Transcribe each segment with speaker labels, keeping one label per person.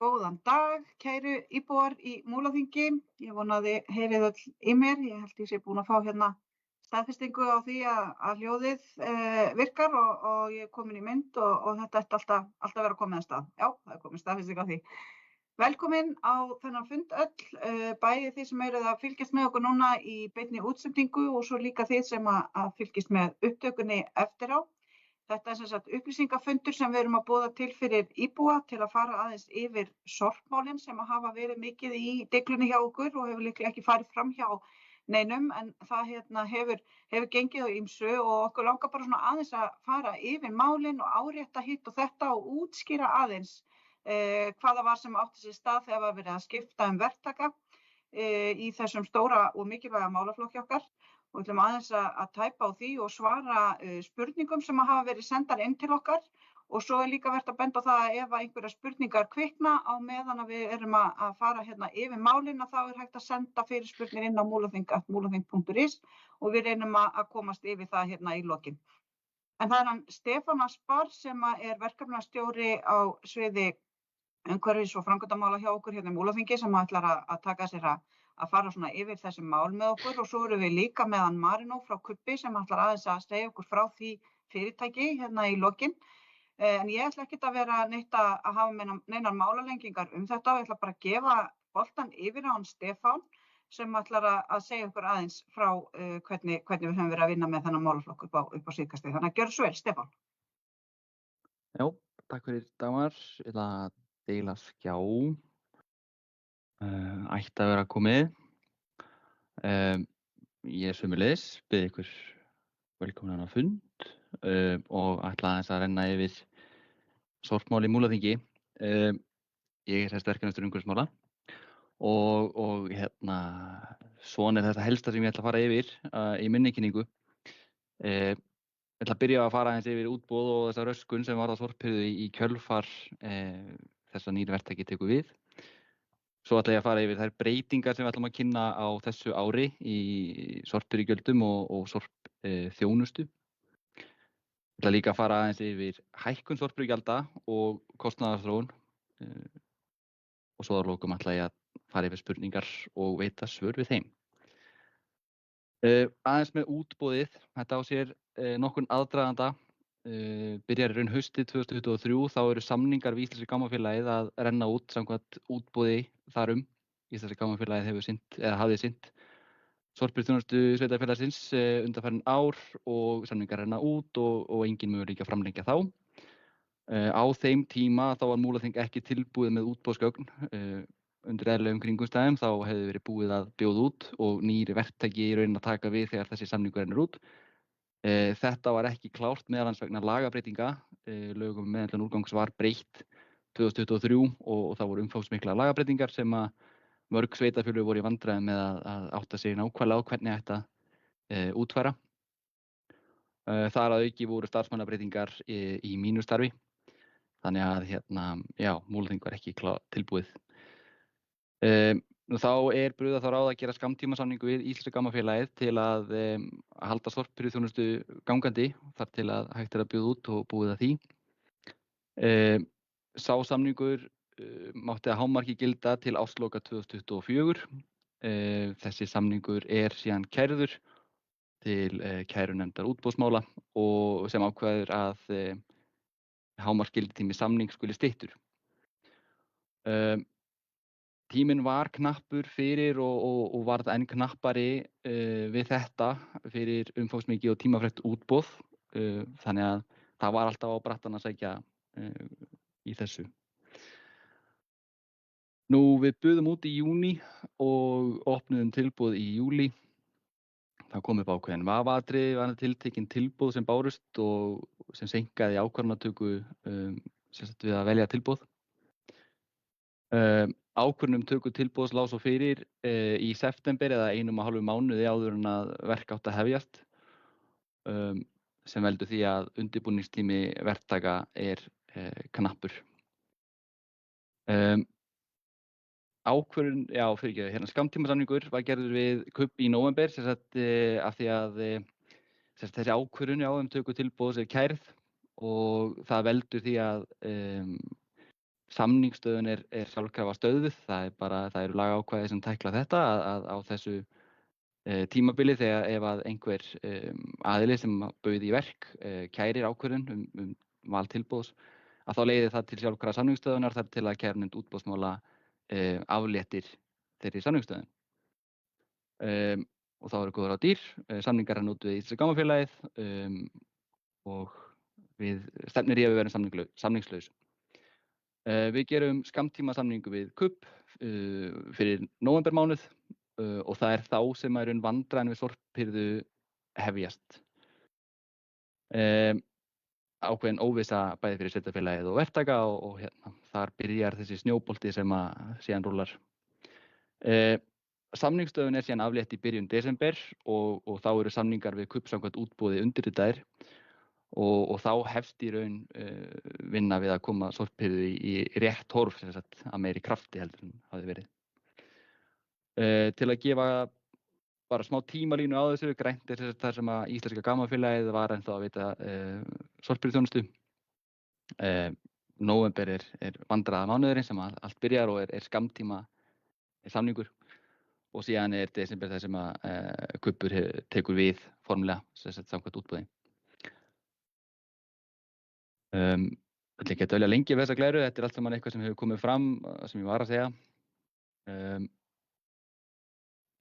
Speaker 1: Góðan dag, kæru íbúar í Múlaþingi. Ég vona að þið heyrið öll í mér. Ég held ég sé búin að fá hérna staðfestingu á því að hljóðið virkar og ég er komin í mynd og þetta ætti alltaf vera komið að stað. Já, það er komin staðfesting á því. Velkomin á þennan fund öll, bæði þið sem eruð að fylgjast með okkur núna í beinni útsendingu og svo líka þið sem að fylgjast með upptökunni eftir á. Þetta er sem sagt upplýsingafundur sem við erum að boða til fyrir íbúa til að fara aðeins yfir sorpmálin sem að hafa verið mikið í deiglunni hjá okkur og hefur líklega ekki farið fram hjá neinum, en það hefur gengið á ýmsu og okkur langar bara svona aðeins að fara yfir málin og árétta hitt og þetta og útskýra aðeins hvaða var sem átti sér stað þegar var verið að skipta verktaka í þessum stóra og mikilvæga málaflokki okkar. Og við ætlum aðeins að tæpa á því og svara spurningum sem hafa verið sendar inn til okkar og svo er líka vert að benda á það að ef einhverjar spurningar kvikna á meðan að við erum að fara hérna yfir málin þá er hægt að senda fyrirspurnir inn á mulaþing@mulaþing.is og við reynum að komast yfir það hérna í lokin. En það er hann Stefán Aspar sem er verkefnastjóri á sviði umhverfis- og framkvæmdamála hjá okkur hérna í Múlaþingi sem ætlar að taka sér að fara svona yfir þessi mál með okkur og svo erum við líka með hann Marino frá Kubbi sem ætlar aðeins að segja okkur frá því fyrirtæki hérna í lokin. En ég ætla ekkert að vera neitt að hafa neinar málalengingar þetta og ég ætla bara að gefa boltan yfir á hann Stefán sem ætlar að segja okkur aðeins frá hvernig við höfum verið að vinna með þennan málaflokk upp á síðkastið. Þannig að gjörðu svo vel, Stefán.
Speaker 2: Já, takk fyrir Dagmar. Ég ætla að deila skjá. Ætti að vera komið. Ég sömuleiðis bið ykkur velkomin á fund og ætla aðeins að renna yfir sorpmál í Múlaþingi. Ég er verkefnastjóri umhverfismála og svona er þetta helsta sem ég ætla að fara yfir í minni kynningu. Ég ætla að byrja að fara aðeins yfir útboð og þessa röskun sem varð á sorphirðu í kjölfar þess að nýr verktaki tekur við. Svo ætla ég að fara yfir þær breytingar sem við ætlum að kynna á þessu ári í sorphirðugjöldum og sorpþjónustu. Ég ætla líka að fara aðeins yfir hækkun sorphirðugjalda og kostnaðarþróun og svo að lokum ætla ég að fara yfir spurningar og veita svör við þeim. Aðeins með útboðið, þetta á sér nokkurn aðdraganda. Byrjar í raun haustið 2023, þá eru samningar við Íslenska gámafélagið að renna út samkvæmt útboði þarum. Íslenska gámafélagið hafði sinnt sorphirðuþjónustu sveitarfélagsins undanfarin ár og samningar renna út og enginn möguleiki að framlengja þá. Á þeim tíma þá var Múlaþing ekki tilbúið með útboðsgögn. Undir eðlilegum kringumstæðum þá hefði verið búið að bjóða út og nýr verktaki í raun að taka við þegar þessi samningur rennur út. Þetta var ekki klárt meðal annars vegna lagabreytinga. Lögum um meðhöndlun úrgangs var breytt 2023 og það voru umfangsmiklar lagabreytingar sem að mörg sveitarfélög voru í vandræðum með að átta sig nákvæmlega á hvernig ætti að útfæra. Þar að auki voru starfsmannabreytingar í mínu starfi. Þannig að Múlaþing var ekki tilbúið. Þá er brugðið þá ráð að gera skammtímasamningu við Íslenska gámafélagið til að halda sorphirðuþjónustu gangandi þar til að hægt er að bjóða út og búið að því. Sá samningur mátti að hámarki gilda til ársloka 2024. Þessi samningur er síðan kærður til kærunefndar útboðsmála og sem ákveður að hámarksgildistími samnings skuli styttur. Tíminn var knappur fyrir og varð enn knappari við þetta fyrir umfangsmikið og tímafrekt útboð. Þannig að það var alltaf á brattann að sækja í þessu. Við buðum út í júní og opnuðum tilboð í júlí. Það kom upp ákveðin vafaatriði varðandi tiltekin tilboð sem bárust og sem seinkaði ákvarðanatöku við að velja tilboð. Ákvörðun um töku tilboðs lá svo fyrir í september eða 1,5 mánuði áður en að verk átti að hefjast sem veldur því að undirbúningstími verktaka er knappur. Ákvörðun, skammtímasamningur var gerður við Kubbi í nóvember af því að þessi ákvörðun um töku tilboðs er kærð og það veldur því að Samningsstöðun er sjálfkrafa stöðvuð, það eru lagaákvæði sem tækla þetta að á þessu tímabili þegar ef að einhver aðili sem bauð í verk kærir ákvörðun val tilboðs, að þá leiðir það til sjálfkrafa samningsstöðunar þar til að kærunefnd útboðsmála afléttir þeirri samningsstöðun. Og þá eru góður á dýr, samningar hann út við Íslenska Gámafélagið og við stefnir í að við verðum samningslaus. Við gerum skammtíma samningu við KUB fyrir nóvembermánuð og það er þá sem að vandræðin við sorphirðu hefjast. Ákveðin óvissa bæði fyrir sveitarfélagið og verktaka og þar byrjar þessi snjóbolti sem að síðan rúllar. Samningsstöðun er síðan aflétt í byrjun desember og þá eru samningar við KUB samkvæmt útboði undirritaðir og þá hefst í raun vinna við að koma sorphirðu í rétt horf, sem sagt, að meiri krafti heldur en hafði verið. Til að gefa bara smá tímalínu á þessu, grænt er það sem að Íslenska Gámafélagið var ennþá að veita sorphirðuþjónustu. Nóvember er vandræðamánuðurinn sem allt byrjar og er skammtíma samningur. Og síðan er desember það sem að KUB tekur við formlega, sem sagt, samkvæmt útboði. Þetta er ekki að dvelja lengi við þessa glæru, þetta er allt saman eitthvað sem hefur komið fram, sem ég var að segja.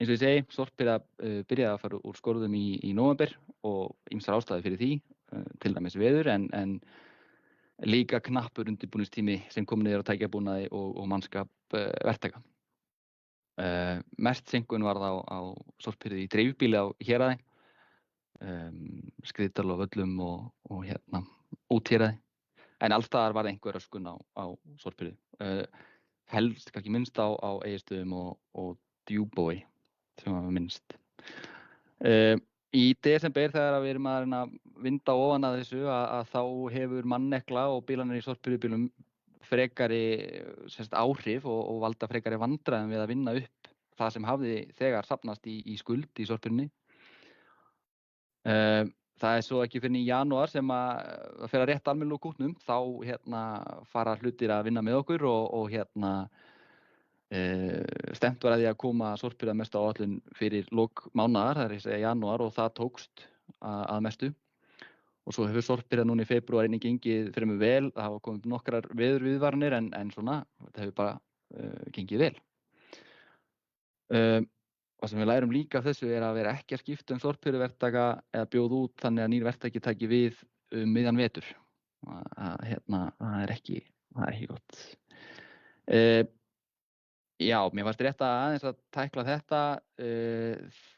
Speaker 2: Eins og ég segi, sorphirða byrjaði að fara úr skorðum í nóvember og ýmsar ástæður fyrir því, til dæmis veður, en líka knappur undirbúningstími sem kom niður á tækjabúnaði og mannskap verktaka. Mest seinkun var það á sorphirðu í dreifbýli á Héraði, Skriðdal og Völlum og út Héraði, en alls staðar var einhver röskun á sorphirðu. Helst kannski minnst á Egilsstöðum og Djúpavogi sem var minnst. Í desember þegar við erum að reyna að vinda ofan að þessu að þá hefur mannekla og bílanir í sorphirðubílum frekari áhrif og valda frekari vandræðum við að vinna upp það sem hafði þegar safnast í skuld í sorphirðunni. Það er svo ekki fyrir í janúar sem að fer að rétta almennilega úr kútnum, þá fara hlutir að vinna með okkur og stefnt var að því að koma sorphirða mest á áætlun fyrir lok mánaðar, það er janúar, og það tókst að mestu. Og svo hefur sorphirða núna í febrúar einnig gengið fremur vel, það hafa komið nokkrar veðurviðvaranir en svona, þetta hefur bara gengið vel. Og sem við lærum líka af þessu er að vera ekki að skipta sorphirðuverktaka eða bjóða út þannig að nýr verktaki taki við miðjan vetur. Það er ekki gott. Já, mér fannst rétt aðeins að tækla þetta.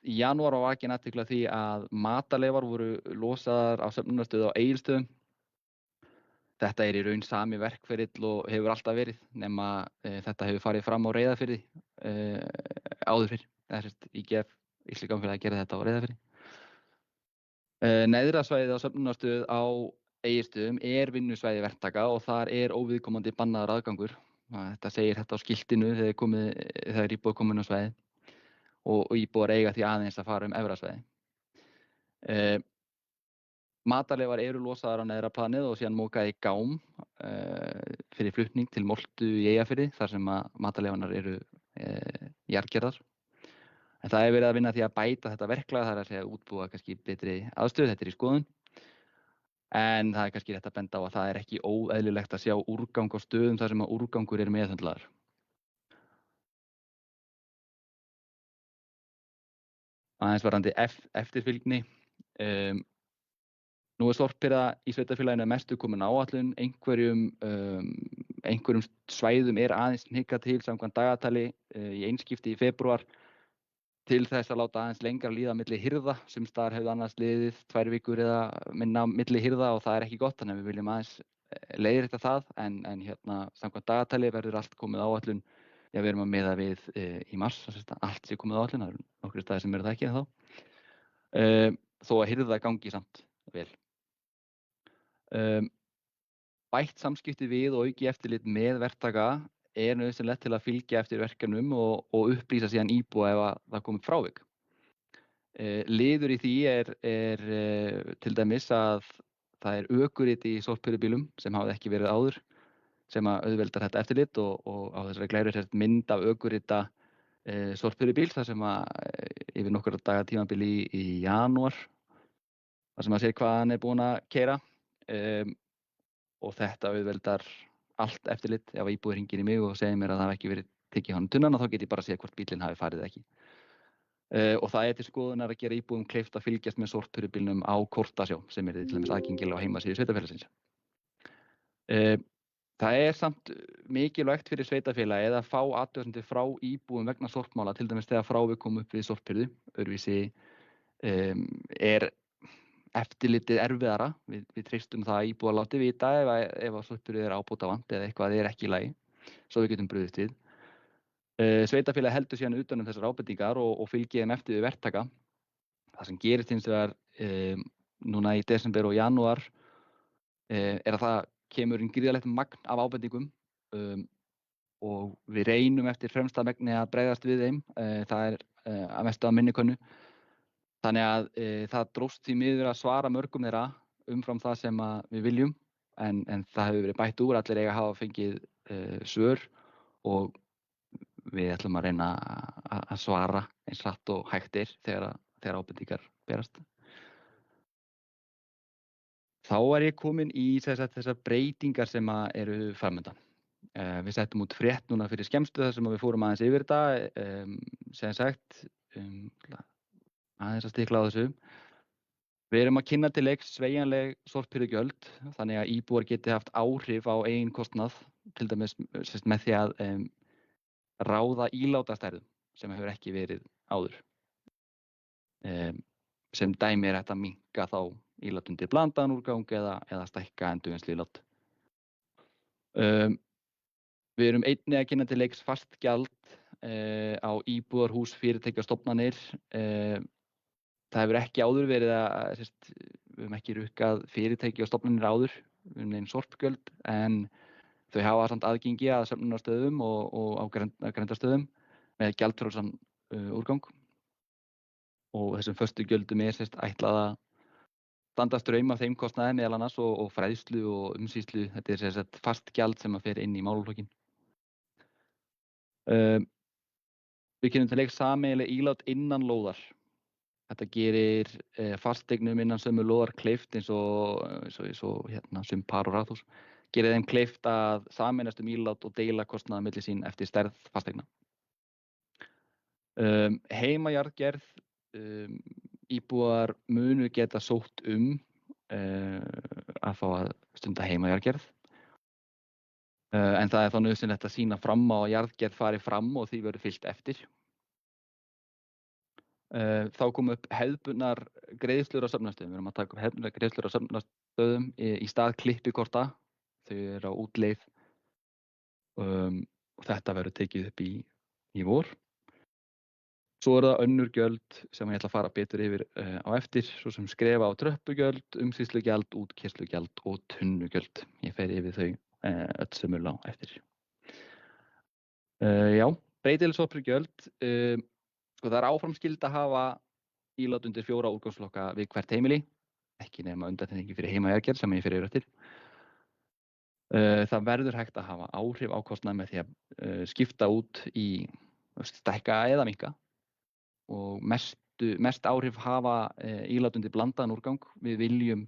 Speaker 2: Í janúar var vakin athygli á því að matarleifar voru losaðar á söfnunarstöð á Egilsstöðum. Þetta er í raun sami verkferill og hefur alltaf verið, nema þetta hefur farið fram á Reyðarfirði áður fyrr. IGF, Íslenska Gámafélagið, gerði þetta á Reyðarfirði. Neðra svæðið á söfnunarstöð á Egilsstöðum er vinnusvæði verktaka og þar er óviðkomandi bannaður aðgangur. Þetta segir þetta á skiltinu þegar íbúar komin á svæðið og íbúar eiga því aðeins að fara efra svæði. Matarleifar eru losaðar á neðra planið og síðan mókað í gám fyrir flutning til Moltu í Eyjafirði þar sem að matarleifarnar eru jarðgerðar. En það er verið að vinna því að bæta þetta verklag, það er að segja útbúa kannski betri aðstöðu, þetta er í skoðun. En það er kannski rétt að benda á að það er ekki óeðlilegt að sjá úrgang á stöðum þar sem að úrgangur er meðhöndlaður. Aðeins varðandi eftirfylgni. Nú er sorphirða í sveitarfélaginu mestu komin á áætlun, einhverjum svæðum er aðeins hnikkað til samkvæmt dagatali í einskipti í febrúar til þess að láta aðeins lengra líða milli hirða, sums staðar hefðu annars liðið 2 vikur eða minna milli hirða og það er ekki gott, þannig að við viljum aðeins leiðrétta það, en samkvæmt dagatali verður allt komið á áætlun, við erum að miða við í mars, allt sé komið á áætlun, það eru nokkrir staðir sem eru það ekki en þá, þó að hirða gangi samt vel. Bætt samskipti við og auki eftirlit með verktaka er nauðsynlegt til að fylgja eftir verkefnum og upplýsa síðan íbúa ef það komið frávik. Liður í því er til dæmis að það er ökurit í sorphirðubílum sem hafa ekki verið áður. sem að auðveldar þetta eftirlit og á þessari glæru er sett mynd af ökurita sorphirðubíl þar sem að yfir nokkur daga tímabili í janúar þar sem að sér hvað hann er búinn að keyra og þetta auðveldar allt eftirlit. Ef íbúi hringir í mig og segir mér að það hafi ekki verið tekið honum tunnan þá get ég bara séð hvort bílinn hafi farið eða ekki. Og það er til skoðunar að gera íbúum kleift að fylgjast með sorphirðubílnum á kortasjá sem er til dæmis aðgengileg á heimasíðu sveitarfélagsins. Það er samt mikilvægt fyrir sveitarfélagið að fá athugasemdir frá íbúum vegna sorpmála, til dæmis þegar frávik kom upp við sorphirðu. Öðruvísi er eftirlitið erfiðara. Við treystum það að íbúar láti vita ef að sorphirðu er ábótavant eða eitthvað er ekki í lagi, svo við getum brugðist við. Sveitarfélagið heldur síðan utan þessar ábendingar og fylgir þeim eftir við verktaka. Það sem gerist hins vegar núna í desember og janúar er að það kemur gríðarlegt magn af ábendingum og við reynum eftir fremsta megni að bregðast við þeim. Það er að mestu að minni könnu. Þannig að það dróst því miður að svara mörgum þeirra umfram það sem við viljum, en það hefur verið bætt úr. Allir eiga að hafa fengið svör og við ætlum að reyna að svara eins hratt og hægt er þegar ábendingar berast. Þá er ég komin í þessar breytingar sem eru framundan. Við settum út frétt núna fyrir skemmstu þar sem við fórum aðeins yfir þetta, sem sagt, aðeins að stikla á þessu. Við erum að kynna til leiks sveigjanleg sorphirðugjöld, þannig að íbúar geti haft áhrif á eigin kostnað, til dæmis með því að ráða ílátastærðum sem hefur ekki verið áður. Sem dæmi er hægt að minnka þá ílát undir blandaðan úrgang eða stækka endurvinnslu ílát. Við erum einnig að kynna til leiks fast gjald á íbúðarhús, fyrirtæki og stofnanir. Það hefur ekki áður verið við höfum ekki rukkað fyrirtæki og stofnanir áður nein sorpgjöld, en þau hafa samt aðgengi að söfnunarstöðum og á grenndarstöðum með gjaldfrjálsan úrgang. Og þessum föstu gjöldum er ætlað að standa straum af þeim kostnaði meðal annars og fræðslu og umsýslu. Þetta er fast gjald sem fer inn í málaflokkinn. Við kynum til leiks sameiginleg ílát innan lóðar. Þetta gerir fasteignum innan sömu lóðar kleift eins og sum par og raðhús. Gerir þeim kleift að sameinast ílát og deila kostnaði milli sín eftir stærð fasteigna. Heimajarðgerð, íbúar munu geta sótt að fá að stunda heimajarðgerð. En það er þá nauðsynlegt að sýna fram á að jarðgerð fari fram og því verður fylgt eftir. Þá kom upp hefðbundnar greiðslur á söfnunarstöðum. Við erum að taka upp hefðbundnar greiðslur á söfnunarstöðum í stað klippikorta. Þau eru á útleið og þetta verður tekið upp í vor. Svo er það önnur gjöld sem ég ætla að fara betur yfir á eftir, svo sem skrefa á tröppugjöld, umsýslugjald, útkeyrslugjöld og tunnugjöld. Ég fer yfir þau öll sömul á eftir. Já, breytileg sorphirðugjöld. Það er áfram skylda að hafa ílát undir 4 úrgangsflokka við hvert heimili, ekki nema undantekningu fyrir heimajarðgerð sem ég fer yfir eftir. Það verður hægt að hafa áhrif á kostnað með því að skipta út í stækka eða minnka. Og mest áhrif hafa ílát undir blandaðan úrgang. Við viljum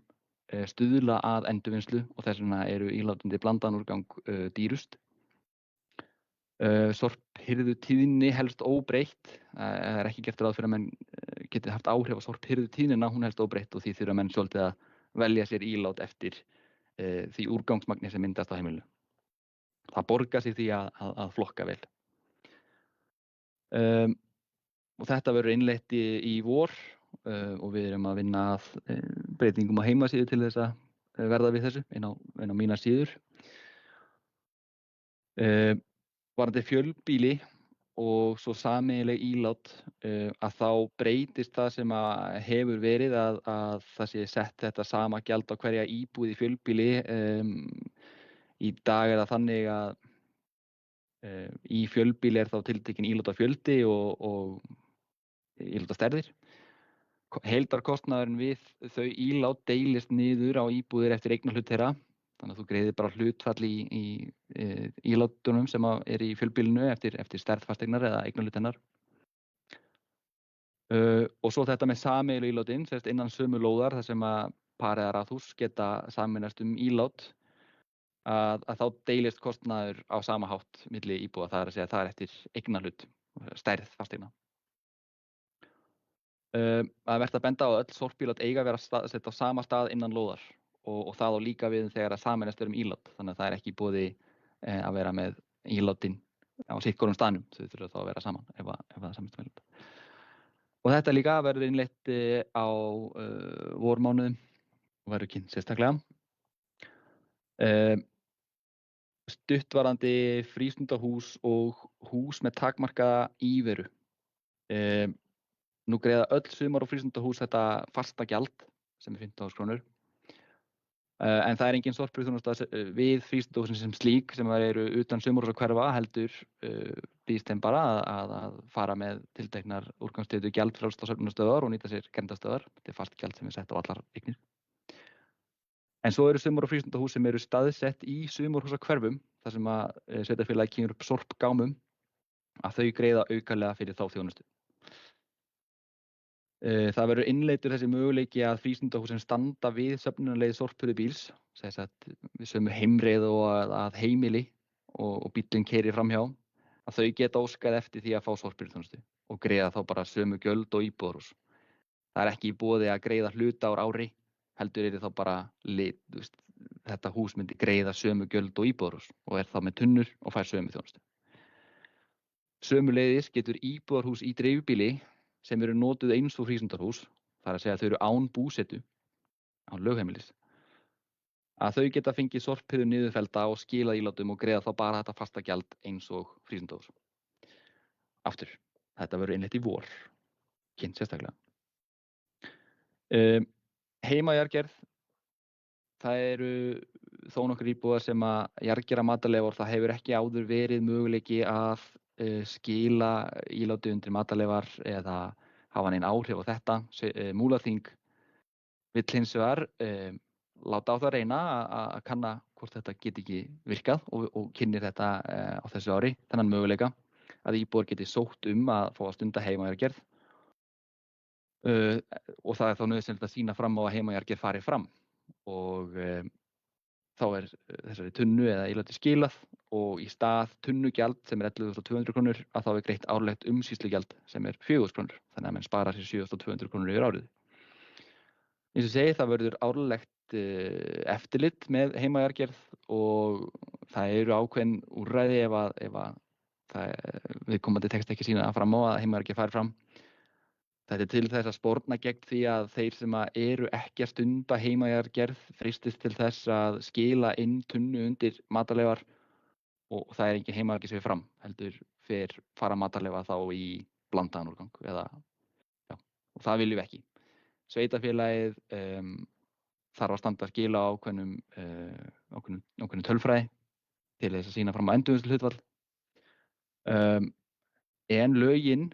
Speaker 2: stuðla að endurvinnslu og þess vegna eru ílát undir blandaðan úrgang dýrust. Sorphirðutíðni helst óbreytt. Það er ekki gert ráð fyrir að menn geti haft áhrif á sorphirðutíðnina, hún helst óbreytt og því þurfa menn svolítið að velja sér ílát eftir því úrgangsmagni sem myndast á heimilinu. Það borgar sig því að flokka vel. Og þetta verður innleitt í vor og við erum að vinna að breytingum á heimasíðu til þess að verða við þessu inn á mínar síður. Varðandi fjölbýli og svo sameiginleg ílát að þá breytist það sem að hefur verið að það sé sett þetta sama gjald á hverja íbúð í fjölbýli. Í dag er það þannig að í fjölbýli er þá tiltekinn ílátafjöldi og ílátastærðir. Heildarkostnaðurinn við þau ílát deilist niður á íbúðir eftir eignarhlut þeirra. Þannig að þú greiðir bara hlutfall í ílátunum sem í fjölbýlinu eftir stærð fasteignar eða eignarhlut hennar. Og svo þetta með sameiginlegu ílátin, sem sagt innan sömu lóðar þar sem að par eða raðhús geta sameinast ílát, að þá deilist kostnaður á sama hátt milli íbúa, það að segja það eftir eignarhlut, stærð fasteigna. Það er vert að benda á að öll sorpílát eiga að vera sett á sama stað innan lóðar og það á líka við þegar að sameinast ílát, þannig að það er ekki í boði að vera með ílátin á sitthvorum staðnum, þau þurfa þá að vera saman ef það sameinast ílát. Og þetta líka verður innleitt á vormánuðum og verður kynnt sérstaklega. Stuttvarandi frístundahús og hús með takmarkaða íveru. Nú greiða öll sumar- og frístundahús þetta fasta gjald sem 15.000 krónur. En það er engin sorphirðuþjónusta við frístundahúsin sem slík sem eru utan sumarhúsahverfa, heldur býðst þeim bara að fara með tilteknar úrgangstekjur gjaldfrjálst á söfnunarstöðvar og nýta sér kenndarastöðvar. Þetta er fast gjald sem sett á allar eignir. En svo eru sumar- og frístundahús sem eru staðsett í sumarhúsahverfum þar sem að sveitarfélagið kemur upp sorpgámum, að þau greiða aukalega fyrir þá þjónustu. Það verður innleiddur þessi möguleiki að frístundahúsin standa við söfnunarleið sorphirðubíls, þess að við sömu heimreið og að heimili og bíllinn keyrir framhjá, að þau geta óskað eftir því að fá sorphirðuþjónustu og greiða þá bara sömu gjöld og íbúðarhús. Það er ekki í boði að greiða hluta ár ári, heldur þá bara þetta hús myndi greiða sömu gjöld og íbúðarhús og þá með tunnur og fær sömu þjónustu. Sömuleiðis getur íbúðarhús í dreifbýli sem eru notuð eins og frístundarhús, það er að segja að þau eru án búsetu, án lögheimilis, að þau geta fengið sorphirðu niðurfellda og skilað ílátum og greiða þá bara þetta fasta gjald eins og frístundahús. Aftur, þetta verður innleitt í vor, kynnt sérstaklega. Heimajarðgerð, það eru þó nokkur íbúðar sem að jarðgera matarleifar, það hefur ekki áður verið möguleiki að skila íláti undir matarleifar eða hafa nein áhrif á þetta. Múlaþing vill hins vegar láta á það reyna að kanna hvort þetta geti ekki virkað og kynnir þetta á þessu ári, þennan möguleika að íbúar geti sótt að fá að stunda heimajarðgerð og það er þá nauðsynlegt að sýna fram á að heimajarðgerð fari fram og þá er þessari tunnu eða íláti skilað og í stað tunnugjald sem er 11.200 krónur að þá er greitt árlegt umsýslugjald sem er 4.000 krónur, þannig að menn spara sér 7.200 krónur yfir árið. Eins og segi, það verður árlegt eftirlit með heimajarðgerð og það eru ákveðin úrræði ef að viðkomandi tekst ekki sýna fram á að heimajarðgerð fari fram. Þetta er til þess að sporna gegn því að þeir sem eru ekki að stunda heimajarðgerð freistist til þess að skila inn tunnu undir matarleifar og það er engin heimajarðgerð sem fer fram, heldur fara matarleifa þá í blandaðan úrgang og það viljum við ekki. Sveitarfélagið þarf að standa að skila ákveðnum tölfræði til þess að sýna fram á endurvinnsluhlutfall. En lögin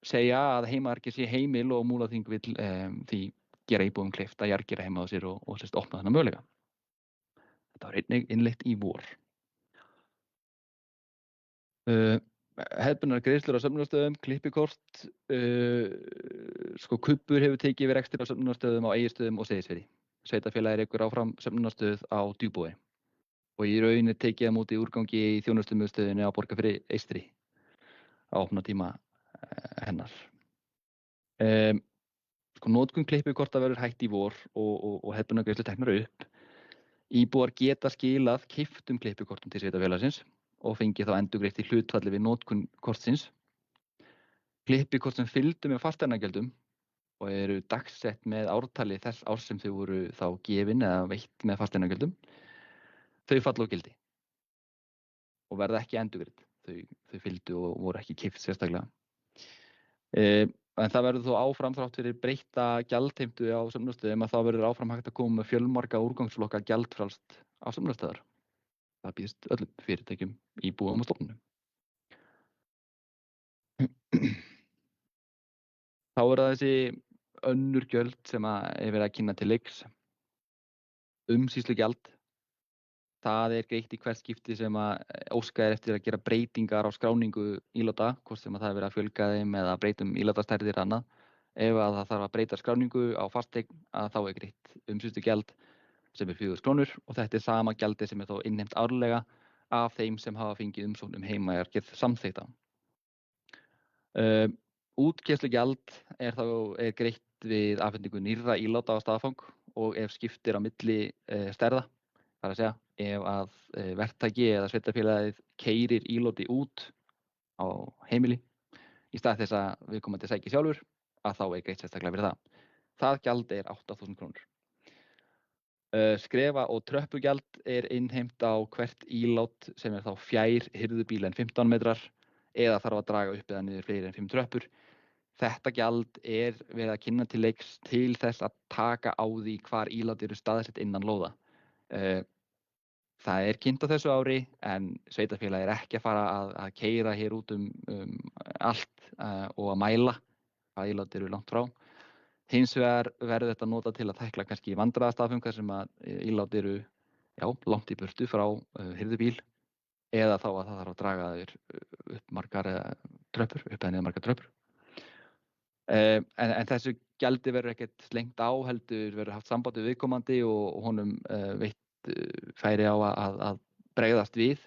Speaker 2: segja að heimajarðgerð sé heimil og Múlaþing vill því gera íbúum kleift að jarðgera heima á sér og opna þennan möguleika. Þetta var einnig innleitt í vor. Hefðbundnar greiðslur á söfnunarstöðum, klippikort, Kubbur hefur tekið yfir rekstur á söfnunarstöðum á Egilsstöðum og Seyðisfirði. Sveitarfélagið rekur áfram söfnunarstöð á Djúpavogi og í rauninni tekið á móti úrgangi í þjónustumiðstöðinni á Borgarfirði eystri á opnunartíma hennar. Notkun klippikorta verður hætt í vor og hefðbundnar greiðslur teknar upp. Íbúar geta skilað keyptum klippikortum til sveitarfélagsins og fengið þá endurgreitt í hlutfalli við notkun kortsins. Klippikort sem fylgdu með fasteignagjöldum og eru dagsett með ártali þess árs sem þau voru þá gefin eða veitt með fasteignagjöldum, þau falla úr gildi og verða ekki endurgreitt. Þau fylgdu og voru ekki keypt sérstaklega. En það verður þó áfram þrátt fyrir breytta gjaldheimtu á söfnunarstöðum að þá verður áfram hægt að koma með fjölmarga úrgangsflokka gjaldfrjálst á söfnunarstöðar. Það býðst öllum fyrirtækjum, íbúum og stofnunum. Þá það þessi önnur gjöld sem er verið að kynna til leiks. Umsýslugjald Það greitt í hvert skipti sem að óskað eftir að gera breytingar á skráningu íláta, hvort sem að það verið að fjölga þeim eða breytum ílátastærðir annað. Ef að það þarf að breyta skráningu á fasteign að þá greitt umsýslugjald sem 4.000 krónur og þetta sama gjaldi sem þá innheimt árlega af þeim sem hafa fengið umsókn heimagerð samþykkta. Útgreiðslugjald þá greitt við afhendingu nýrra íláta á staðfang og ef skiptir á milli stærða. Það að segja, ef að verktaki eða sveitarfélagið keyrir íláti út á heimili í stað þess að viðkomandi sæki sjálfur, að þá greitt sérstaklega fyrir það. Það gjald 8.000 krónur. Skrefa- og tröppugjald innheimt á hvert ílát sem þá fjær hirðubíl en 15 metrar eða þarf að draga upp eða niður fleiri en 5 tröppur. Þetta gjald verið að kynna til leiks til þess að taka á því hvar ílát eru staðsett innan lóða. Það kynnt á þessu ári en sveitarfélagið ekki að fara að keyra hér út allt og að mæla hvað ílát eru langt frá. Hins vegar verður þetta notað til að tækla kannski vandræðastafum þar sem að ílát eru langt í burtu frá hirðubíl eða þá að það þarf að draga þér upp margar tröppur, upp eða niður margar tröppur. En þessu gjaldi verður ekkert slengt á, heldur verður haft samband við viðkomandi og honum veitt færi á að bregðast við.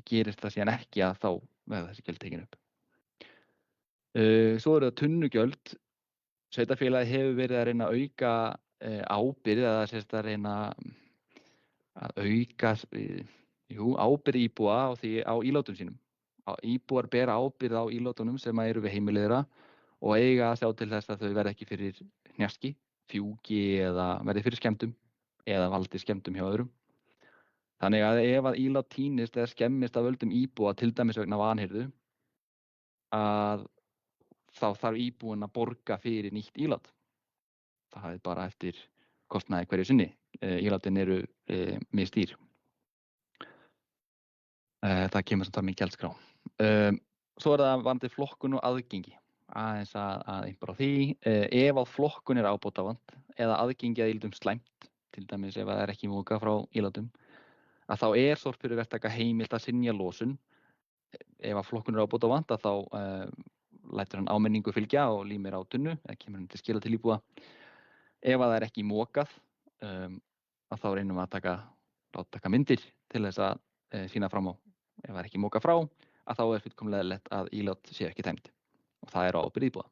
Speaker 2: Gerist það síðan ekki að þá verða þessi gjöld tekin upp. Svo það tunnugjöld. Sveitarfélagið hefur verið að reyna að auka ábyrgð eða sérst að reyna að auka ábyrgð íbúa á ílátum sínum. Íbúar bera ábyrgð á ílátunum sem eru við heimili þeirra og eiga að sjá til þess að þau verði ekki fyrir hnjaski, fjúki eða verði fyrir skemmdum eða valdi skemmdum hjá öðrum. Þannig að ef að ílát týnist eða skemmist af völdum íbúa til dæmis vegna vanhirðu að þá þarf íbúinn að borga fyrir nýtt ílát. Það bara eftir kostnaði hverju sinni. Ílátin eru misdýr. Það kemur samt fram í gjaldskrá. Svo það varðandi flokkun og aðgengi. Aðeins að einhver á því. Ef að flokkun ábótavant eða aðgengi að ílátum slæmt, til dæmis ef það ekki mókað frá ílátum, að þá sorphirðuverktaka heimilt að synja losun. Ef að flokkun ábótavant að þá lætur hann áminningu fylgja og límir á tunnu eða kemur hann til skila til íbúa. Ef að það ekki mókað að þá reynum við að taka myndir til þess að sýna fram á. Ef það ekki mókað frá að þá fullkomlega lett að ílát sé ekki tæmd og það á ábyrgð íbúa.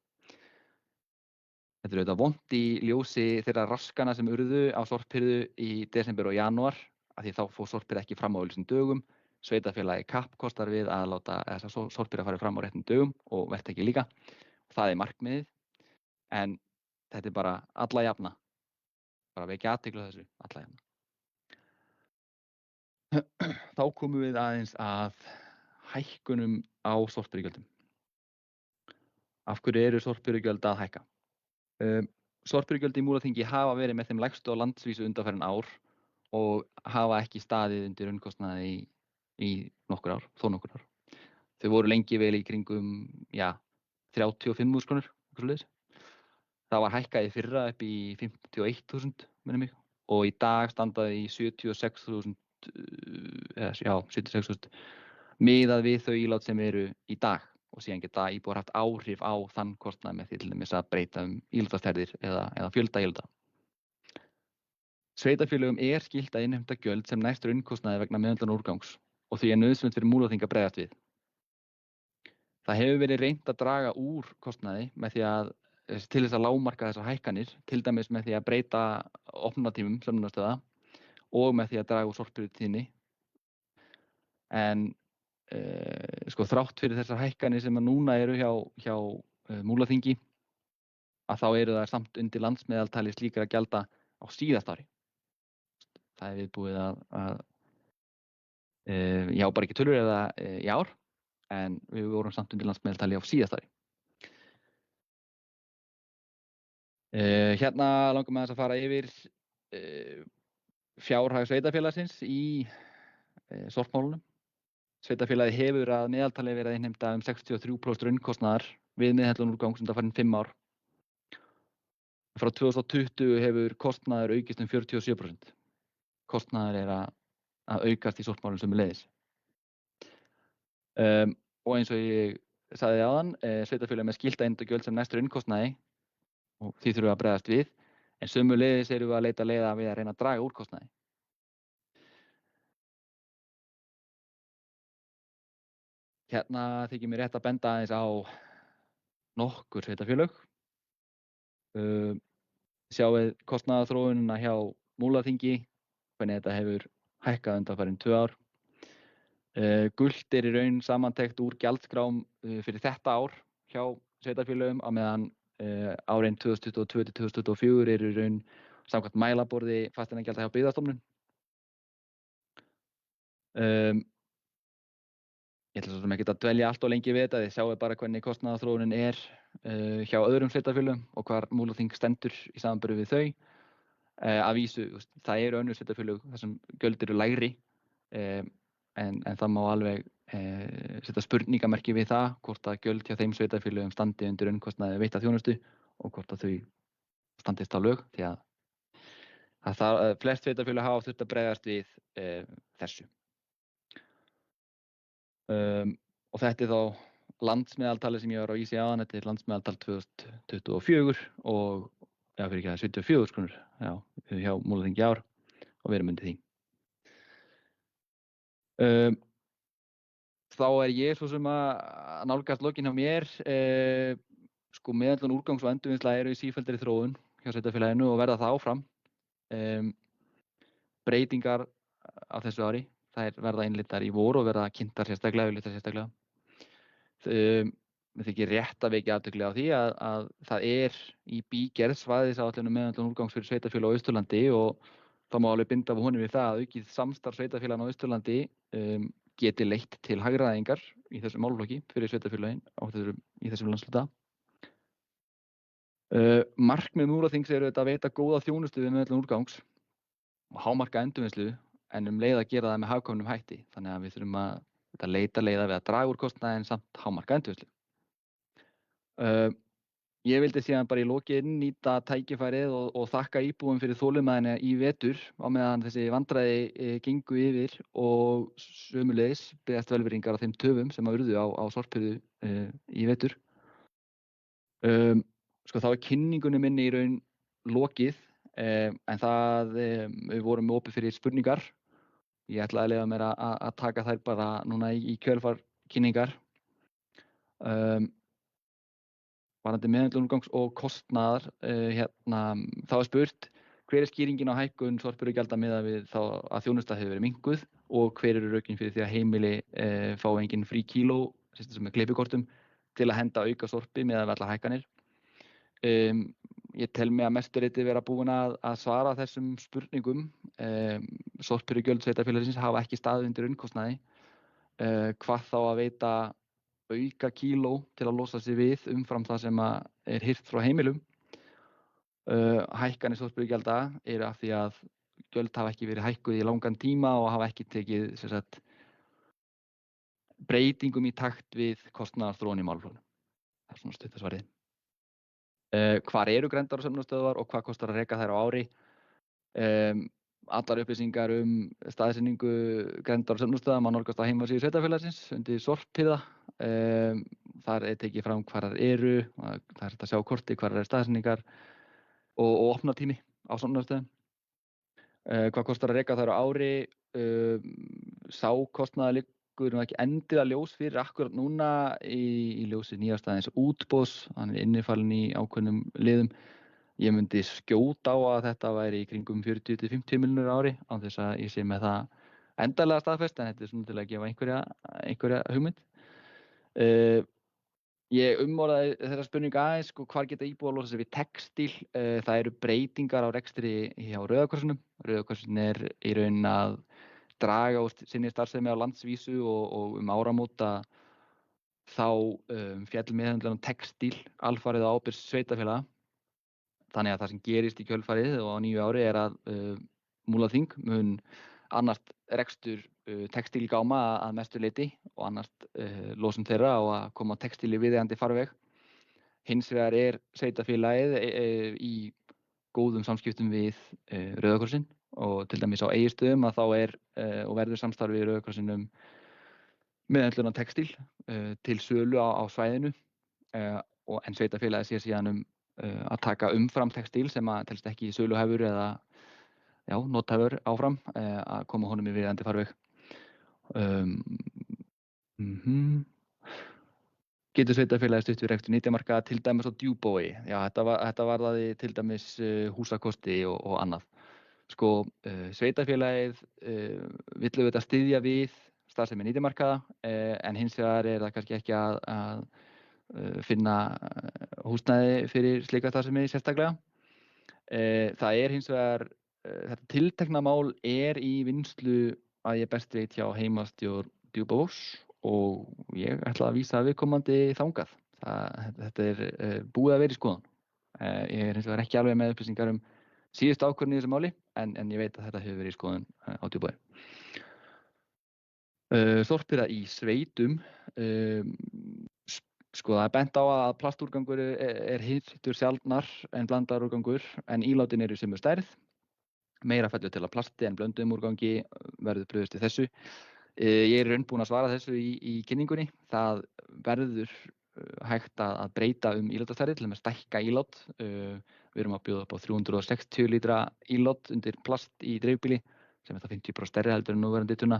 Speaker 2: Þetta auðvitað vont í ljósi þeirra raskana sem urðu á sorphirðu í desember og janúar af því þá fór sorphirða ekki fram á auglýstum dögum. Sveitarfélagi kappkostar við að láta þessa sorphirða fara fram á réttum dögum og verktaki líka. Það markmiðið, en þetta bara alla jafna. Bara vekja athygli á þessu, alla jafna. Þá komum við aðeins að hækkunum á sorphirðugjöldum. Af hverju eru sorphirðugjöld að hækka? Sorphirðugjöld í Múlaþingi hafa verið með þeim lægstu á landsvísu undanfarin ár og hafa ekki staðið undir raunkostnaði í nokkur ár, þó nokkur ár. Þau voru lengi vel í kringum 35.000 krónur. Það var hækkað í fyrra upp í 51.000 minnir mig og í dag standaði í 76.000 miðað við þau ílát sem eru í dag og síðan geta íbúar haft áhrif á þann kostnað með því til dæmis að breyta ílátastærðir eða fjölda íláta. Sveitarfélögum skylt að innheimta gjöld sem næst raunkostnaði vegna meðhöndlunar úrgangs og því nauðsynlegt fyrir Múlaþing að bregðast við. Það hefur verið reynt að draga úr kostnaði með því að til þess að lágmarka þessar hækkanir, til dæmis með því að breyta opnunartímum söfnunarstöða og með því að draga úr sorphirðutíðni. En þrátt fyrir þessar hækkanir sem núna eru hjá Múlaþingi að þá eru það samt undir landsmeðaltali slíkra gjalda á síðasta ári. Það viðbúið að bara ekki tölur eða í ár, en við vorum samt undir landsmeðaltali á síðasta ári. Hérna langar maður að fara yfir fjárhag sveitarfélagsins í sorpmálunum. Sveitarfélagið hefur að meðaltali verið að innheimta 63% raunkostnaðar við meðhöndlun úrgangs undanfarin 5 ár. Frá 2020 hefur kostnaður aukist 47%. Kostnaður að að aukast í sorpmálum sömuleiðis. Og eins og ég sagði áðan, sveitarfélög með skylt að innheimta gjöld sem næst raunkostnaði og því þurfum við að bregðast við, en sömuleiðis erum við að leita leiða við að reyna að draga úr kostnaði. Hérna þykir mér rétt að benda aðeins á nokkur sveitarfélög. Sjáum kostnaðarþróunina hjá Múlaþingi, hvernig þetta hefur hækkað undanfarin 2 ár. Gult í raun samantekt úr gjaldskrám fyrir þetta ár hjá sveitarfélögum, á meðan árin 2022 til 2024 í raun samkvæmt mælaborði fasteignagjalda hjá Byggðastofnun. Ég ætla svo sem ekki að dvelja allt of lengi við þetta, þið sjáum bara hvernig kostnaðarþróunin hjá öðrum sveitarfélögum og hvar Múlaþing stendur í samanburði við þau. Að vísu, það eru önnur sveitarfélög þar sem gjöld eru lægri, en það má alveg setja spurningamerki við það hvort að gjöld hjá þeim sveitarfélögum standi undir raunkostnaði veitta þjónustu og hvort að þau standist á lög, því að flest sveitarfélög hafa þurft að bregðast við þessu. Og þetta þá landsmeðaltalið sem ég var á vísi áðan, þetta landsmeðaltal 2024 og fyrir ekki 74 krónur hjá Múlaþingi ár og við erum undir því. Þá ég svo sem að nálgast lokin hjá mér. Meðhöndlun úrgangs og endurvinnsla eru í sífelldri þróun hjá sveitarfélaginu og verða það áfram. Breytingar á þessu ári, þær verða innleiddar í vor og verða kynntar sérstaklega. Mér þykir rétt að vekja athygli á því að það í bígerð svæðisáætlun um meðhöndlun úrgangs fyrir sveitarfélög á Austurlandi og þá má alveg binda vonir við það að aukið samstarf sveitarfélaganna á Austurlandi geti leitt til hagræðingar í þessum málaflokki fyrir sveitarfélögin í þessum landshluta. Markmið Múlaþings eru að veita góða þjónustu við meðhöndlun úrgangs og hámarka endurvinnslu, en leið að gera það með hagkvæmum hætti. Þannig að við þurfum að leita leiða við að draga úr kostnaði en samt hámarka endurvinnslu. Ég vildi síðan bara í lokin nýta tækifærið og þakka íbúum fyrir þolinmæðina í vetur á meðan þessi vandræði gengu yfir og sömuleiðis biðjast velvirðingar á þeim töfum sem urðu á sorphirðu í vetur. Þá kynningunni minni í raun lokið, en við vorum opið fyrir spurningar. Ég ætla að leyfa mér að taka þær bara núna í kjölfar kynningar. Varðandi meðhöndlun úrgangs og kostnaðar, þá spurt hver skýringin á hækkun sorphirðugjalda miðað við þá að þjónusta hefur verið minnkuð og hver eru rökin fyrir því að heimili fá engin frí kíló sem með gleypikortum til að henda auka sorpi miðað við allar hækkanir. Ég tel mig að mestu leyti vera búin að svara þessum spurningum. Sorphirðugjöld sveitarfélagsins hafa ekki staðið undir raunkostnaði. Hvað þá að veita auka kíló til að losa sig við umfram það sem er hirt frá heimilum. Hækkanir sorphirðugjalda eru af því að gjöld hafa ekki verið hækkuð í langan tíma og hafa ekki tekið breytingum í takt við kostnaðarþróun í málaflokknum. Það svona stutta svarið. Hvar eru grenndar- og söfnunarstöðvar og hvað kostar að reka þær á ári? Allar upplýsingar staðsetningu grenndar- og söfnunarstöðva má nálgast á heimasíðu sveitarfélagsins undir sorphirða. Þar tekið fram hvar þær eru, það hægt að sjá korti hvar eru staðsetningar og opnunartími á söfnunarstöðum. Hvað kostar að reka þær á ári? Sá kostnaður liggur ekki endilega ljós fyrir akkurat núna í ljósi nýjastaðins útboðs, hann innifalinn í ákveðnum liðum. Ég myndi skjóta á að þetta væri í kringum 40 til 50 milljónir á ári, án þess að ég sé með það endanlega staðfest, en þetta svona til að gefa einhverja hugmynd. Ég umorðaði þessa spurningu aðeins, hvar geta íbúar losa sig við textíl? Það eru breytingar á rekstri hjá Rauða krossinum. Rauða krossin í raun að draga úr sinni starfsemi á landsvísu og áramóta þá féll meðhöndlun á textíl alfarið á ábyrgð sveitarfélaga. Þannig að það sem gerist í kjölfarið og á nýju ári að Múlaþing mun annast rekstur textílgáma að mestu leyti og annast losun þeirra og að koma textíli viðeigandi farveg. Hins vegar sveitarfélagið í góðum samskiptum við Rauða krossinn og til dæmis á Egilsstöðum að þá og verður samstarf við Rauða krossinum meðhöndlun á textíl til sölu á svæðinu en sveitarfélagið sé síðan að taka umfram textíl sem að telst ekki söluhæfur eða nothæfur áfram að koma honum í viðeigandi farveg. Getur sveitarfélagið stutt við rekstur nytjamarkaða til dæmis á Djúpavogi? Já, þetta varðaði til dæmis húsakosti og annað. Sko, sveitarfélagið vill auðvitað styðja við starfsemi nytjamarkaða en hins vegar það kannski ekki að finna húsnæði fyrir slíka starfsemi sérstaklega. Það hins vegar, þetta tiltekna mál í vinslu að ég best veit hjá heimastjórn Djúpavogs og ég ætla að vísa viðkomandi þangað. Þetta búið að vera í skoðun. Ég hins vegar ekki alveg með upplýsingar síðustu ákvörðun í þessu máli, en ég veit að þetta hefur verið í skoðun á Djúpavogi. Sorphirða í sveitum. Sko, það bent á að plastúrgangur hirtur sjaldnar en blandaður úrgangur, en ílátin eru sömu stærð. Meira fellur til að plasti en blönduðum úrgangi verður brugðist við þessu. Ég raun búinn að svara þessu í kynningunni. Það verður hægt að breyta ílátastærðir til að stækka ílát. Við erum að bjóða upp á 360 lítra ílát undir plast í dreifbýli sem það 50% stærri heldur en núverandi tunna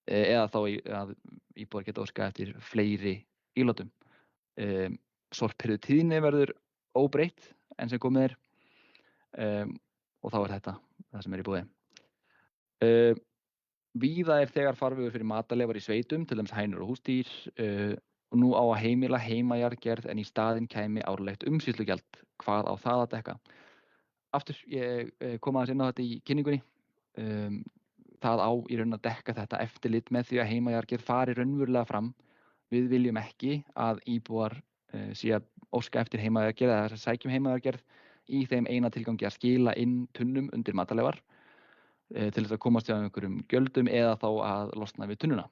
Speaker 2: eða þá að íbúar geta óskað eftir fleiri ílátum. Sorphirðutíðni verður óbreytt enn sem komið og þá þetta það sem í boði. Víða þegar farvegur fyrir matarleifar í sveitum, til dæmis hænur og húsdýr, og nú á að heimila heimajarðgerð en í staðinn kæmi árlegt umsýslugjald. Hvað á það að dekka? Aftur, ég kom aðeins inn á þetta í kynningunni. Það á í raun að dekka þetta eftirlit með því að heimajarðgerð fari raunverulega fram. Við viljum ekki að íbúar sé að óska eftir heimajarðgerð eða þess að sækjum heimajarðgerð í þeim eina tilgangi að skila inn tunnum undir matarleifar til þess að komast hjá einhverjum gjöldum eða þá að losna við tunnuna.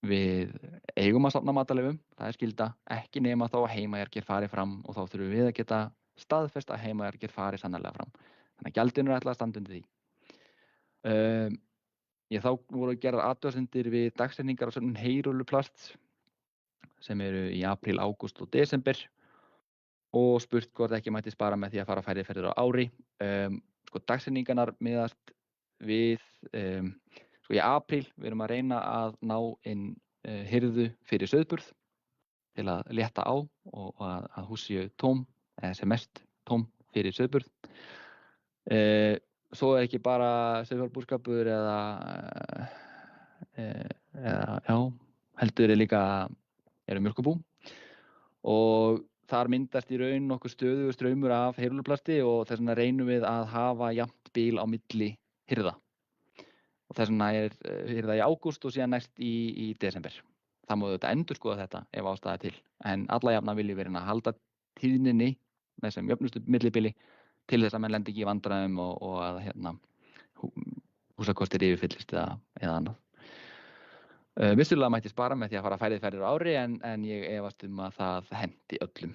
Speaker 2: Við eigum að safna matarleifum, það skylda, ekki nema þá að heimajarðgerð fari fram og þá þurfum við að geta staðfest að heimajarðgerð fari sannarlega fram. Þannig að gjaldinu ætla að standa undir því. Þá voru gerðar athugasemdir við dagsetningar á söfnun heyrúlluplasts sem eru í apríl, ágúst og desember og spurt hvort ekki mætti spara með því að fara færri ferðir á ári. Dagsetningarnar miðast við í apríl við erum að reyna að ná inn hirðu fyrir sauðburð til að létta á og að hús séu tóm eða sem mest tóm fyrir sauðburð. Svo ekki bara sauðfjárbúskapur heldur líka eru mjólkurbú og þar myndast í raun nokkuð stöðugur straumur af heyrúlluplasti og þess vegna reynum við að hafa jafnt bil á milli hirða. Og þess vegna hirða í ágúst og síðan næst í desember. Það má auðvitað endurskoða þetta ef ástæða til. En alla jafna viljum við reyna að halda tíðninni með sem jöfnustu millibili til þess að menn lendi ekki í vandræðum og að húsakostir yfirfyllist eða annað. Vissulega mætti spara með því að fara færri ferðir á ári en ég efast að það henti öllum.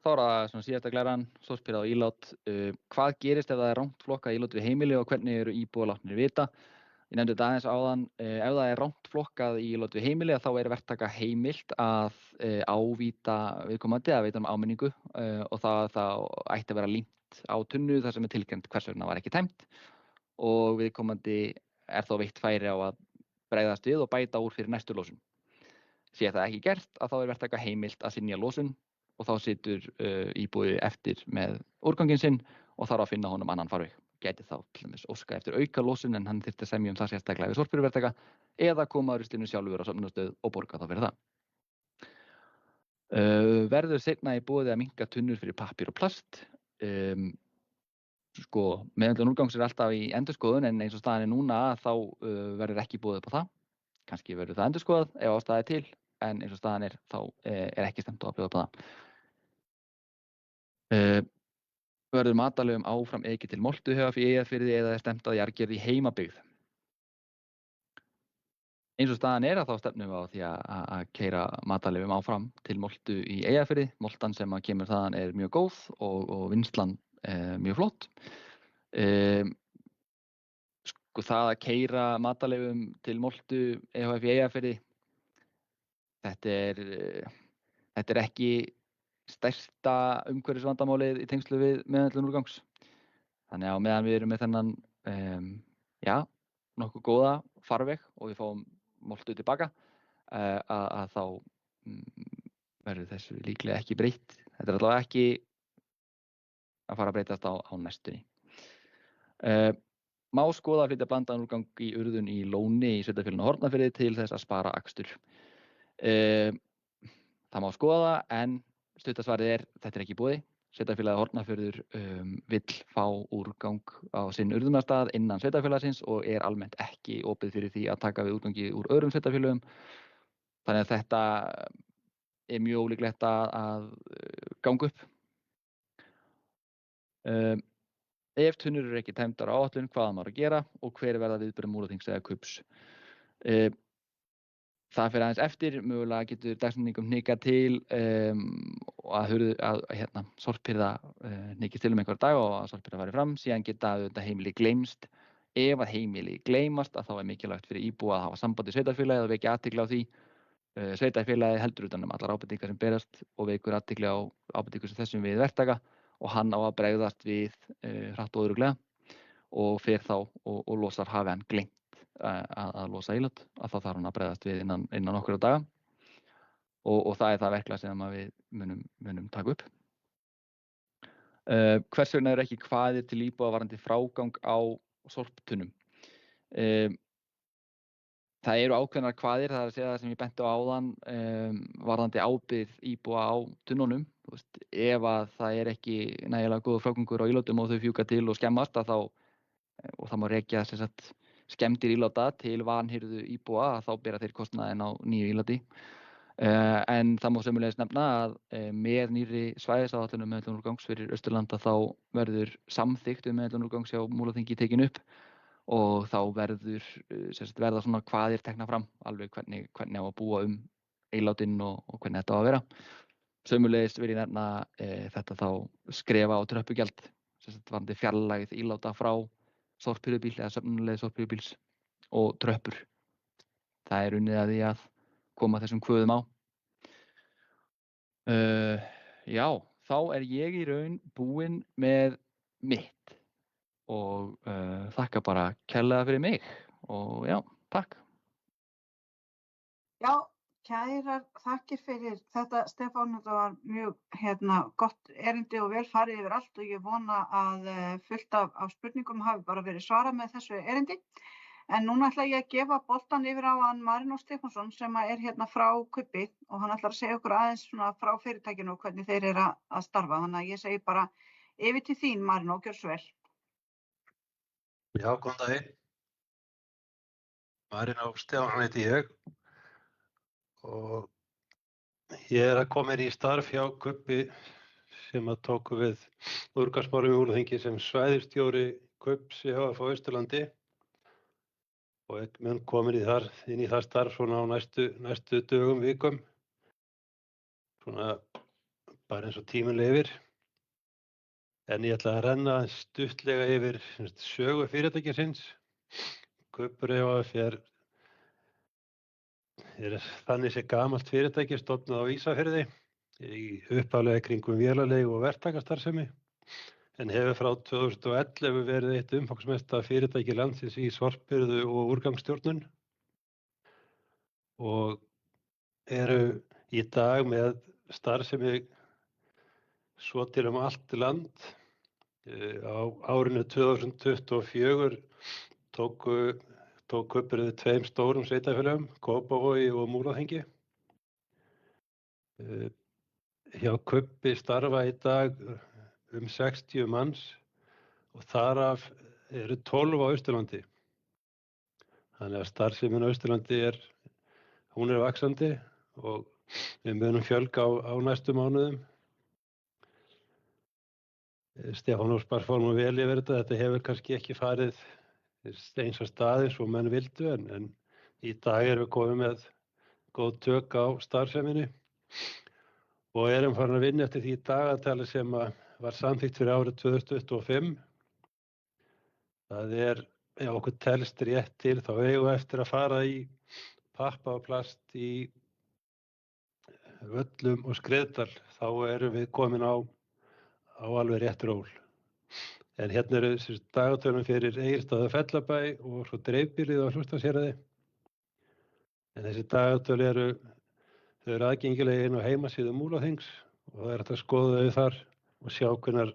Speaker 2: Þá það síðasta glæran, sorphirða og ílát. Hvað gerist ef það rangt flokkað ílát við heimili og hvernig eru íbúar látnir vita? Ég nefndi þetta aðeins áðan, ef það rangt flokkað ílát við heimili þá verktaka heimilt að ávíta viðkomandi að veita áminningu og það ætti að vera límt á tunnu þar sem tilgreint hvers vegna var ekki tæmt og viðkomandi þá veitt færi á að bregðast við og bæta úr fyrir næstu losun. Sé það ekki gert þá verktaka heimilt að synja losun og þá situr íbúi eftir með úrganginn sinn og þarf að finna honum annan farveg. Gæti þá til dæmis óska eftir auka losun en hann þyrfti að semja það sérstaklega við sorphirðuverktaka eða koma ruslinu sjálfur á söfnunarstöð og borga þá fyrir það. Verður seinna í boði að minnka tunnur fyrir pappír og plast. Meðhöndlun úrgangs alltaf í endurskoðun en eins og staðan núna þá verður ekki boðið upp á það. Kannski verður það endurskoðað ef ástæða til en eins og staðan þá ekki stemt á að bjóða upp á það. Verður matarleifum áfram ekið til Moltuhaga í Eyjafirði eða stemt að jarðgerð í heimabyggð? Eins og staðan að þá stefnum við á því að keyra matarleyfum áfram til moltu í Eyjafirði. Moltan sem að kemur þaðan mjög góð og vinnslan mjög flott. Sko það að keyra matarleyfum til moltu EHF í Eyjafirði, þetta er ekki stærsta umhverfisvandamálið í tengslu við meðhöndlun úrgangs. Þannig að á meðan við erum með þennan nokkuð góða farveg og við fáum moltu tilbaka að þá verður þessu líklega ekki breytt. Þetta er allavega ekki að fara að breytast á næstunni. Má skoða að flytja blandaðan úrgang í urðun í Lóni í sveitarfélaginu Hornafirði til þess að spara akstur. Það má skoða en stuttasvarið þetta er ekki í boði. Sveitarfélagið Hornafjörður vill fá úrgang á sinn urðunarstað innan sveitarfélagsins og almennt ekki opið fyrir því að taka við úrgangi úr öðrum sveitarfélögum. Þannig að þetta mjög ólíklegt að ganga upp. Ef tunnur eru ekki tæmdar á áætlun, hvað maður að gera og hver verða viðbrögð Múlaþings eða KUBS. Það fyrir aðeins eftir, mögulega getur dagsetningum hnikað til að sorphirða hnikist til einhverja dag og að sorphirða fari fram, síðan geta heimili gleymst. Ef að heimili gleymast að þá mikilvægt fyrir íbúa að hafa samband við sveitarfélagið og vekja athygli á því. Sveitarfélagið heldur utan allar ábendingar sem berast og vekur athygli á ábendingum sem þessum við verktaka og hann á að bregðast við hratt og örugglega og fer þá og losar hafi hann gleymt að losa ílát, að þá þarf hann að bregðast við innan nokkura daga og það er það verklag sem við munum taka upp. Hvers vegna eru ekki kvaðir til íbúa varðandi frágang á sorptunnum? Það eru ákveðnar kvaðir, það er að segja það sem ég benti á áðan varðandi ábyrgð íbúa á tunnunum. Ef að það er ekki nægilega góður frágangur á ílátum og þau fjúka til og skemmast og það má rekja skemmdir íláta til vanhirðu íbúa að þá bera þeir kostnaðinn á nýju íláti. En það má sömuleiðis nefna að með nýrri svæðisáætlun um meðhöndlun úrgangs fyrir Austurlanda þá verður samþykkt meðhöndlun úrgangs hjá Múlaþingi tekin upp og þá verða svona kvaðir tekna fram alveg hvernig á að búa ílátin og hvernig þetta á að vera. Sömuleiðis vil ég nefna þetta þá skrefa á tröppugjald, varðandi fjarlægð íláta frá sorphirðubíl eða söfnunarleið sorphirðubíls og tröppur. Það er unnið að því að koma þessum kvöðum á. Já, þá er ég í raun búinn með mitt og þakka bara kærlega fyrir mig og já, takk.
Speaker 1: Já, kærar þakkir fyrir þetta Stefán, þetta var mjög gott erindi og vel farið yfir allt og ég vona að fullt af spurningum hafi bara verið svarað með þessu erindi. En núna ætla ég að gefa boltan yfir á hann Marinó Stefánsson sem er frá KUBBI og hann ætlar að segja okkur aðeins frá fyrirtækinu og hvernig þeir eru að starfa. Þannig að ég segi bara yfir til þín Marinó, gjörðu svo vel.
Speaker 3: Já, góðan daginn. Marinó Stefánsson heiti ég og ég að koma í starf hjá KUBBI sem að tóku við úrgangsmálum í Múlaþingi sem svæðisstjóri KUBBs á Austurlandi og ég mun komin inn í það starf svona á næstu dögum, vikum, svona bara eins og tíminn lifir. En ég ætla að renna stuttlega yfir sögu fyrirtækisins. KUBBur er þannig sé gamalt fyrirtæki stofnað á Ísafirði í upphaflega kringum vélaleigu og verktakastarfsemi en hefur frá 2011 verið eitt umfangsmesta fyrirtæki landsins í sorphirðu og úrgangsstjórnun og eru í dag með starfsemi svo til allt land. Á árinu 2024 tók KUBBur við 2 stórum sveitarfélögum, Kópavogi og Múlaþingi. Hjá KUBBI starfa í dag 60 manns og þar af eru 12 á Austurlandi. Þannig að starfsemin á Austurlandi hún er vaxandi og við munum fjölga á næstu mánuðum. Stefán Óspar fór nú vel yfir þetta hefur kannski ekki farið eins og staðins og menn vildu en í dag erum við komin með góð tök á starfseminni og erum farin að vinna eftir því dagatali sem var samþykkt fyrir árið 2025. Það ef okkur telst rétt til, þá eigum við eftir að fara í pappa og plast í Völlum og Skriðdal. Þá erum við komin á alveg rétt ról. En hérna eru dagatölum fyrir Egilsstað og Fellabæ og svo dreifbýlið á Fljótsdalshéraði. En þessi dagatöl eru aðgengileg inn á heimasíðu Múlaþings og það hægt að skoða þau þar og sjá hvenær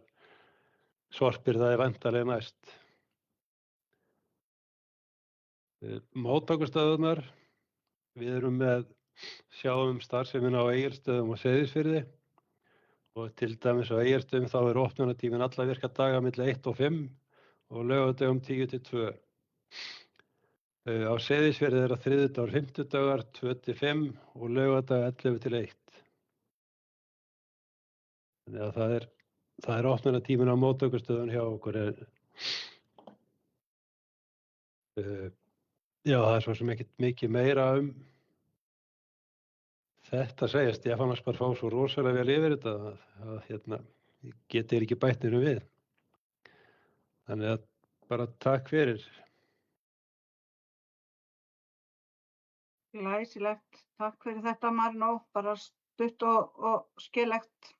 Speaker 3: sorpir það væntanlega næst. Móttökustöðvarnar, við erum með sjáum starfsemina á Egilsstöðum og Seyðisfirði og til dæmis á Egilsstöðum þá opnunartíminn alla virka daga milli 1 og 5 og laugardögum 10 til 2. Á Seyðisfirði það þriðjudagar, fimmtudagar 2 til 5 og laugardagar 11 til 1. Þannig að það er opnunartíminn á móttökustöðun hjá okkur. Já, það er svo sem ekkert mikið meira þetta að segja. Stefán Aspar fá svo rosalega vel yfir þetta að geti ekki bætt niður við. Þannig að bara takk fyrir.
Speaker 1: Glæsilegt. Takk fyrir þetta, Marino. Bara stutt og skilegt.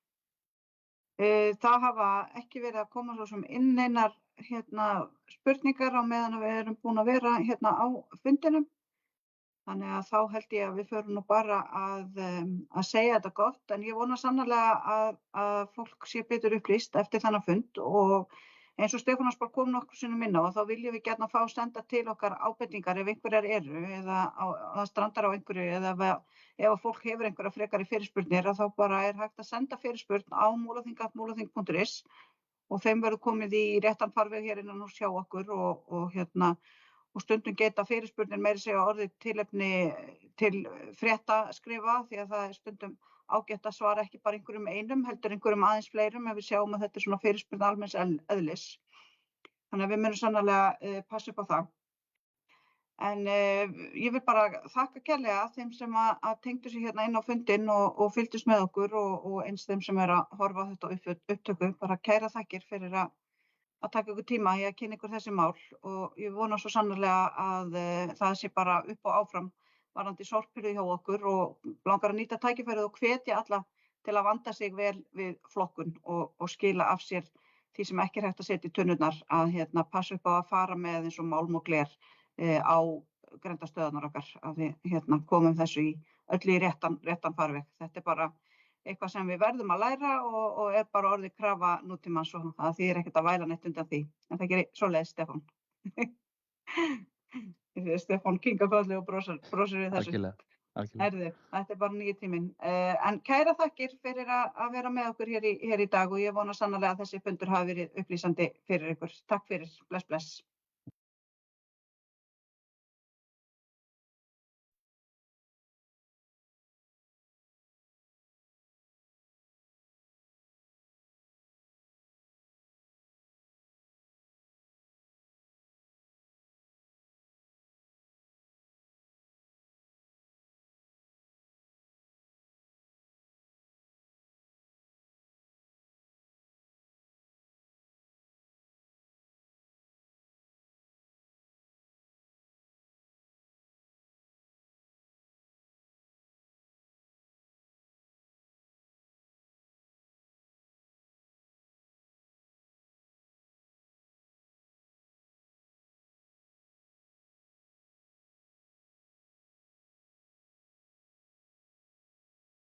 Speaker 1: Það hafa ekki verið að koma svo sem inn neinar spurningar á meðan við erum búin að vera á fundinum. Þannig að þá held ég að við förum nú bara að segja þetta gott, en ég vona sannarlega að fólk sé betur upplýst eftir þennan fund og eins og Stefán Aspar kom nokkur sinnum inn á og þá viljum við gjarnan fá senda til okkar ábendingar ef einhverjar eru eða það strandar á einhverju eða ef fólk hefur einhverja frekari fyrirspurnir þá bara hægt að senda fyrirspurn á múlaþing@múlaþing.is og þeim verður komið í réttan farveg hér innan hús hjá okkur og stundum geta fyrirspurnir meira segja orðið tilefni til fréttaskrifa því að það er stundum ágætt að svara ekki bara einhverjum einum, heldur einhverjum aðeins fleirum ef við sjáum að þetta er svona fyrirspurn almenns eðlis. Þannig að við munum sannarlega passa upp á það. En ég vil bara þakka kærlega þeim sem að tengdu sig inn á fundinn og fylgdust með okkur og eins þeim sem að horfa á þetta upptöku. Bara kæra þakkir fyrir að taka ykkur tíma í að kynna ykkur þessi mál og ég vona svo sannarlega að það sé bara upp og áfram varðandi sorphirðu hjá okkur og langar að nýta tækifærið og hvetja alla til að vanda sig vel við flokkun og skila af sér því sem ekki er hægt að setja í tunnurnar að passa upp á að fara með eins og málm og gler á grenndarstöðarnar okkar að við komum þessu öllu í réttan farveg. Þetta er bara eitthvað sem við verðum að læra og er bara orðið krafa nútímans og það þýðir ekkert að væla neitt undan því. En það gerir svoleiðis, Stefán. Stefán kingar kolli og brosir við þessu. Herðu, þetta er bara nýju tíminn. En kæra þakkir fyrir að vera með okkur hér í dag og ég vona sannarlega að þessi fundur hafi verið upplýsandi fyrir ykkur. Takk fyrir. Bless.